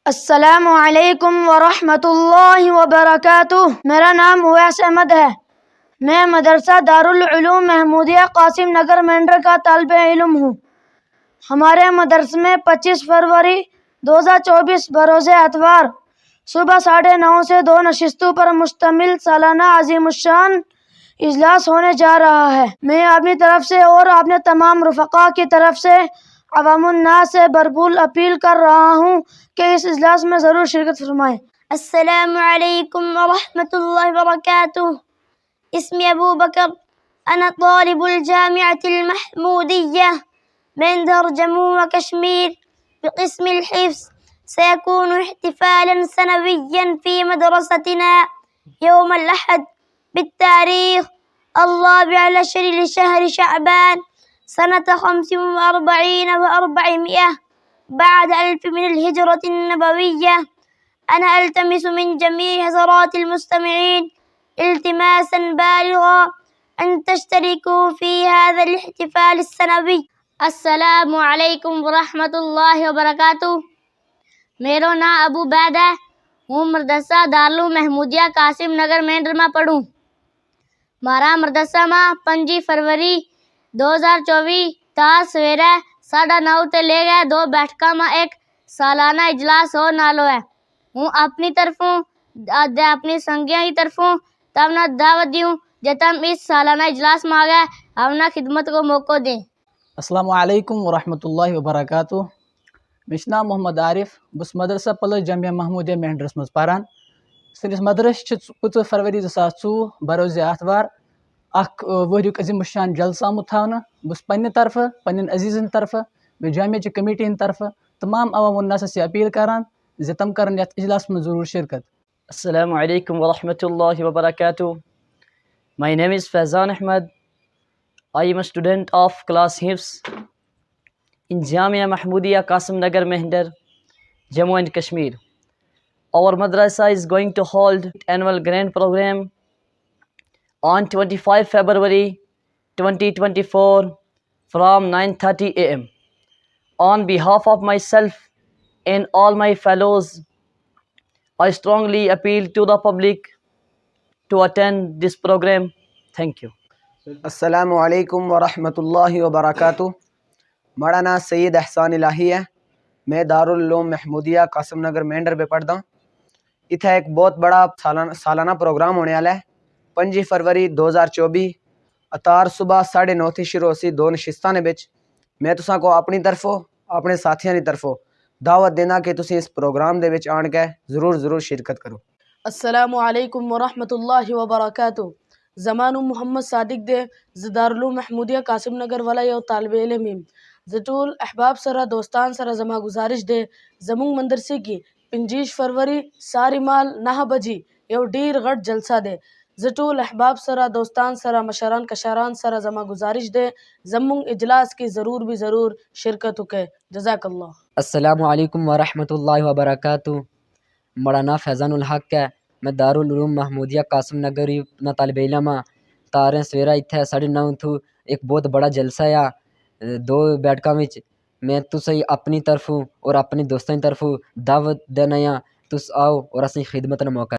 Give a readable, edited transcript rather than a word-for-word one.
السلام علیکم ورحمۃ اللہ وبرکاتہ۔ میرا نام اویس احمد ہے۔ میں مدرسہ دارالعلوم محمودیہ قاسم نگر مینڈر کا طالب علم ہوں۔ ہمارے مدرسے میں 25 فروری 2024 بروز اتوار صبح 9:30 سے 2 نشستوں پر مشتمل سالانہ عظیم الشان اجلاس ہونے جا رہا ہے۔ میں اپنی طرف سے اور اپنے تمام رفقا کی طرف سے عوام الناس سے بھرپور اپیل کر رہا ہوں کہ اس اجلاس میں ضرور شرکت فرمائیں۔ السلام علیکم ورحمۃ اللہ وبرکاتہ۔ اسمي أبو بكر، أنا طالب الجامعة المحمودية من جموں وكشمير بقسم الحفظ. سيكون احتفالا سنويا في مدرستنا يوم الأحد بالتاريخ 14 لشهر شعبان سنة 45 و400 بعد 1000 من الهجرة النبوية. أنا ألتمس من جميع حضرات المستمعين التماسا بالغا أن تشتركوا في هذا الاحتفال السنوي. السلام علیکم ورحمۃ اللہ وبرکاتہ۔ میرو نام ابو عبید ہے، ہوں مدرسہ دارالعلوم محمودیہ قاسم نگر مینڈر میں پڑھوں۔ مارا مدرسہ میں 25 فروری 2024 تا سویرے 9:30 تے لے گئے 2 بیٹھکاں میں ایک سالانہ اجلاس ہو نالو ہے۔ ہوں اپنی طرفوں اپنی سنگیاں کی طرفوں تمنا دعوت دیوں جتم اس سالانہ اجلاس میں آگئے اپنا خدمت کو موقع دیں۔ السلام علیکم ورحمۃ اللہ وبرکاتہ۔ مےٚ ناو محمد عارف، بہٕ چھُس مدرسہ پلس جامعہ محمودیہ مینڈرس منٛز پران۔ سٲنِس مدرسہ چھِ 25 فروری 2024 بروز اتوار اکھ ؤریُک عظیم الشان جلسہٕ آمُت تھاونہٕ۔ بہٕ چھُس پننہِ طرفہٕ، پننٮ۪ن عزیٖزن طرفہٕ، بیٚیہِ جامعہ چہِ کمیٹی ہِنٛدِ طرفہٕ تمام عوام الناسس یہ اپیل کران زِ تم کرن یتھ اجلاس منٛز ضروٗر شرکت۔ السلام alaikum wa rahmatullahi wa barakatuh. My name is Faizan Ahmed. I am a student of class Hifz in Jamia Mahmoodiya Qasim Nagar Mehendar, Jammu and Kashmir. Our madrasa is going to hold annual grand program on 25 February 2024 from 9:30 a.m. On behalf of myself and all my fellows, I strongly appeal to the public to attend this program. Thank you. السلام علیکم ورحمۃ اللہ وبرکاتہ۔ میرا نام سید احسان الہی ہے، میں دارالعلوم محمودیہ قاسم نگر مینڈر پہ پڑھتا ہوں۔ اتنا ایک بہت بڑا سالانہ پروگرام ہونے والا ہے 25 فروری 2024 اتار صبح 9:30 شروع ہوسی 2 نشستاں نے بچ۔ میں تساں کو اپنی طرفوں اپنے ساتھیاں دی طرفوں دعوت دینا کہ تسی اس پروگرام دے وچ آن کے ضرور شرکت کرو۔ السلام علیکم ورحمۃ اللہ وبرکاتہ۔ زمانو محمد صادق دے دارالعلوم محمودیہ قاسم نگر والا یو طالب علم زٹول احباب سرا دوستان سرا زما گزارش دے زمون مندرسی کی 25 فروری ساری مال 9 بجی یو ڈیر غٹ جلسہ دے زٹول احباب سرا دوستان سرا مشران کشاران سرا زما گزارش دے زمون اجلاس کی ضرور شرکت ہوکے۔ جزاک اللہ۔ السلام علیکم ورحمۃ اللہ وبرکاتہ۔ میرا نام فیضان الحق ہے، میں دارالعلوم محمودیہ قاسم نگر نا طالب علم ہاں۔ تاریں سویرا اتنے 9:30 تھو ایک بہت بڑا جلسہ آ 2 بیٹھکاں وچ۔ میں تسی اپنی طرفوں اور اپنے دوستاں کی طرفوں دعوت دینا یا تس آؤ اور اسی خدمت نا موقع